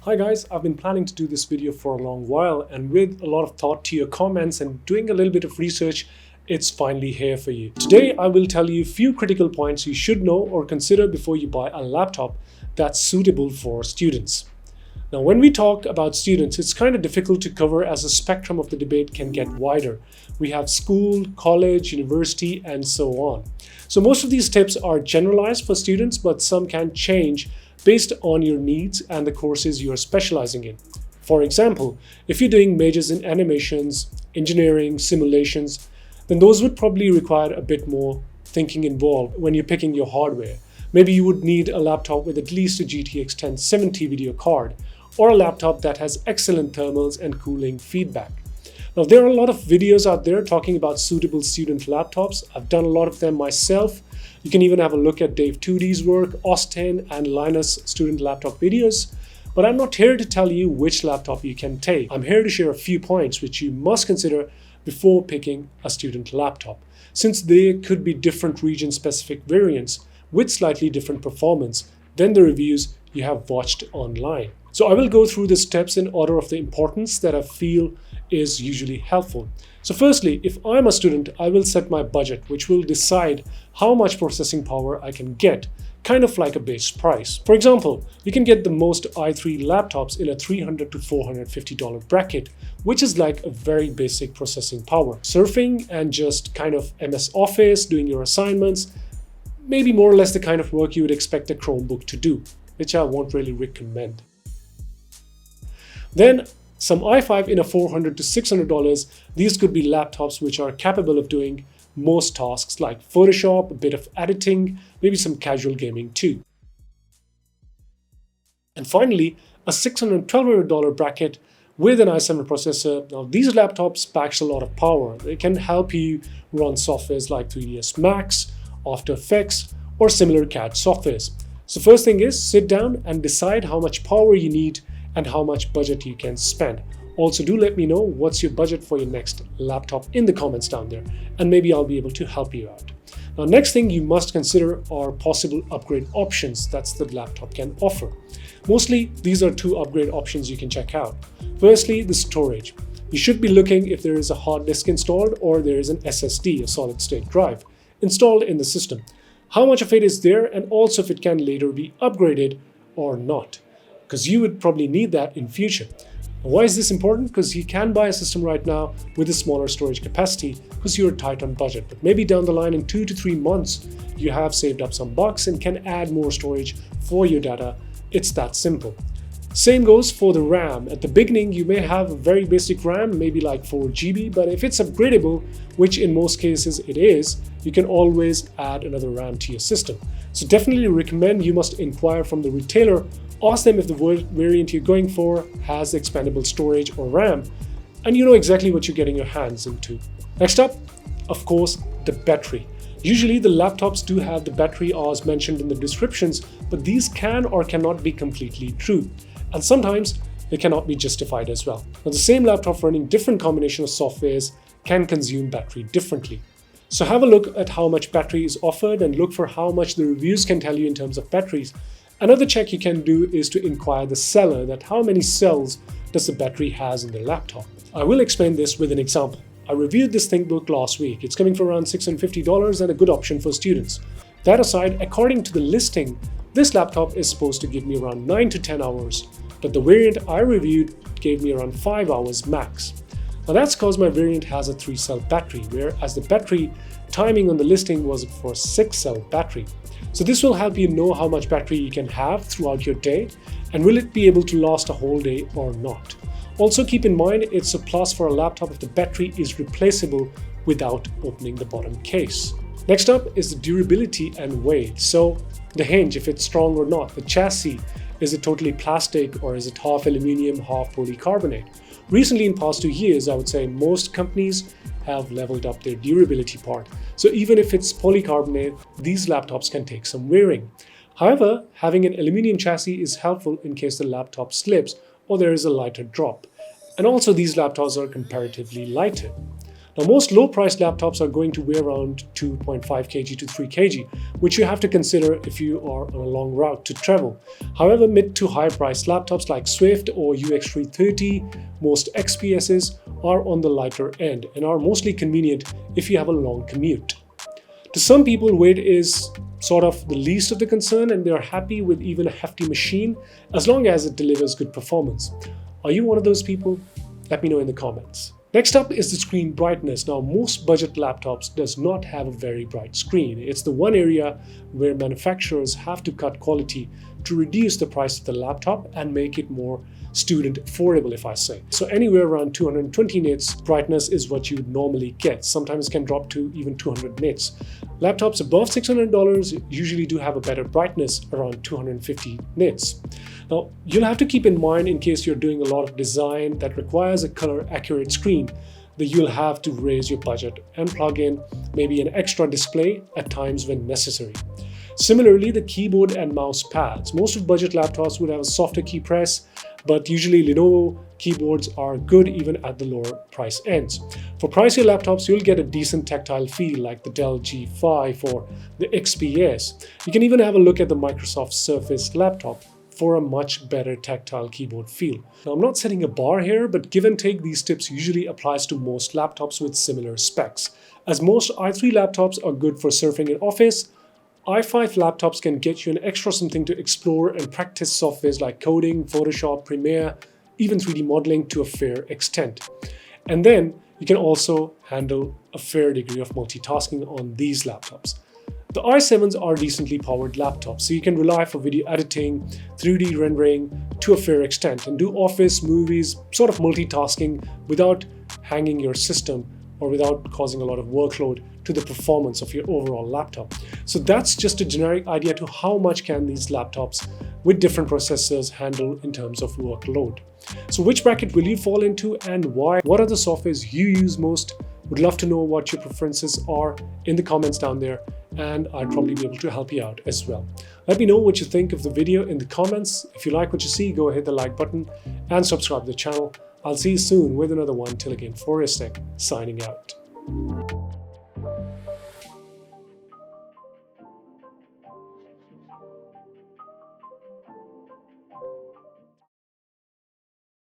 Hi guys, I've been planning to do this video for a long while, and with a lot of thought to your comments and doing a little bit of research, it's finally here for you. Today I will tell you a few critical points you should know or consider before you buy a laptop that's suitable for students. Now, when we talk about students, it's kind of difficult to cover as the spectrum of the debate can get wider. We have school, college, university, and so on. So most of these tips are generalized for students, but some can change based on your needs and the courses you are specializing in. For example, if you're doing majors in animations, engineering, simulations, then those would probably require a bit more thinking involved when you're picking your hardware. Maybe you would need a laptop with at least a GTX 1070 video card, or a laptop that has excellent thermals and cooling feedback. Now, there are a lot of videos out there talking about suitable student laptops. I've done a lot of them myself. You can even have a look at Dave 2D's work, Austin, and Linus student laptop videos. But I'm not here to tell you which laptop you can take. I'm here to share a few points which you must consider before picking a student laptop, since there could be different region-specific variants with slightly different performance than the reviews you have watched online. So I will go through the steps in order of the importance that I feel is usually helpful. So firstly, if I'm a student, I will set my budget, which will decide how much processing power I can get, kind of like a base price. For example, you can get the most i3 laptops in a $300 to $450 bracket, which is like a very basic processing power. Surfing and just kind of MS Office, doing your assignments, maybe more or less the kind of work you would expect a Chromebook to do, which I won't really recommend. Then some i5 in a $400 to $600, these could be laptops which are capable of doing most tasks like Photoshop, a bit of editing, maybe some casual gaming too. And finally, a $600 to $1,200 bracket with an i7 processor. Now, these laptops pack a lot of power. They can help you run softwares like 3ds Max, After Effects, or similar CAD softwares. So first thing is, sit down and decide how much power you need and how much budget you can spend. Also, do let me know what's your budget for your next laptop in the comments down there, and maybe I'll be able to help you out. Now, next thing you must consider are possible upgrade options that the laptop can offer. Mostly, these are two upgrade options you can check out. Firstly, the storage. You should be looking if there is a hard disk installed or there is an SSD, a solid state drive, installed in the system. How much of it is there, and also if it can later be upgraded or not, because you would probably need that in future. Why is this important? Because you can buy a system right now with a smaller storage capacity because you're tight on budget. But maybe down the line in 2 to 3 months, you have saved up some bucks and can add more storage for your data. It's that simple. Same goes for the RAM. At the beginning, you may have a very basic RAM, maybe like 4 GB, but if it's upgradable, which in most cases it is, you can always add another RAM to your system. So definitely recommend you must inquire from the retailer. Ask them if the variant you're going for has expandable storage or RAM, and you know exactly what you're getting your hands into. Next up, of course, the battery. Usually the laptops do have the battery hours mentioned in the descriptions, but these can or cannot be completely true, and sometimes they cannot be justified as well. Now, the same laptop running different combination of softwares can consume battery differently. So have a look at how much battery is offered and look for how much the reviews can tell you in terms of batteries. Another check you can do is to inquire the seller that how many cells does the battery has in the laptop. I will explain this with an example. I reviewed this ThinkBook last week. It's coming for around $650 and a good option for students. That aside, according to the listing, this laptop is supposed to give me around 9 to 10 hours, but the variant I reviewed gave me around 5 hours max. Now that's because my variant has a 3-cell battery, whereas the battery timing on the listing was for a 6-cell battery. So this will help you know how much battery you can have throughout your day, and will it be able to last a whole day or not. Also keep in mind, it's a plus for a laptop if the battery is replaceable without opening the bottom case. Next up is the durability and weight. So the hinge, if it's strong or not, the chassis, is it totally plastic or is it half aluminum, half polycarbonate? Recently, in past 2 years, I would say most companies have leveled up their durability part. So even if it's polycarbonate, these laptops can take some wearing. However, having an aluminum chassis is helpful in case the laptop slips or there is a lighter drop. And also these laptops are comparatively lighter. Now, most low-priced laptops are going to weigh around 2.5 kg to 3 kg, which you have to consider if you are on a long route to travel. However, mid to high-priced laptops like Swift or UX330, most XPSs, are on the lighter end and are mostly convenient if you have a long commute. To some people, weight is sort of the least of the concern, and they are happy with even a hefty machine as long as it delivers good performance. Are you one of those people? Let me know in the comments. Next up is the screen brightness. Now, most budget laptops does not have a very bright screen. It's the one area where manufacturers have to cut quality to reduce the price of the laptop and make it more student affordable, if I say. So anywhere around 220 nits brightness is what you would normally get. Sometimes can drop to even 200 nits. Laptops above $600 usually do have a better brightness around 250 nits. Now, you'll have to keep in mind, in case you're doing a lot of design that requires a color accurate screen, that you'll have to raise your budget and plug in maybe an extra display at times when necessary. Similarly, the keyboard and mouse pads. Most of budget laptops would have a softer key press, but usually Lenovo keyboards are good even at the lower price ends. For pricier laptops, you'll get a decent tactile feel like the Dell G5 or the XPS. You can even have a look at the Microsoft Surface laptop for a much better tactile keyboard feel. Now, I'm not setting a bar here, but give and take, these tips usually applies to most laptops with similar specs. As most i3 laptops are good for surfing in office, i5 laptops can get you an extra something to explore and practice softwares like coding, Photoshop, Premiere, even 3D modeling to a fair extent. And then you can also handle a fair degree of multitasking on these laptops. The i7s are decently powered laptops, so you can rely for video editing, 3D rendering to a fair extent, and do office, movies, sort of multitasking without hanging your system or without causing a lot of workload to the performance of your overall laptop. So that's just a generic idea to how much can these laptops with different processors handle in terms of workload. So which bracket will you fall into and why? What are the softwares you use most? Would love to know what your preferences are in the comments down there, and I'd probably be able to help you out as well. Let me know what you think of the video in the comments. If you like what you see, go hit the like button and subscribe to the channel. I'll see you soon with another one. Till again, Forrestek signing out.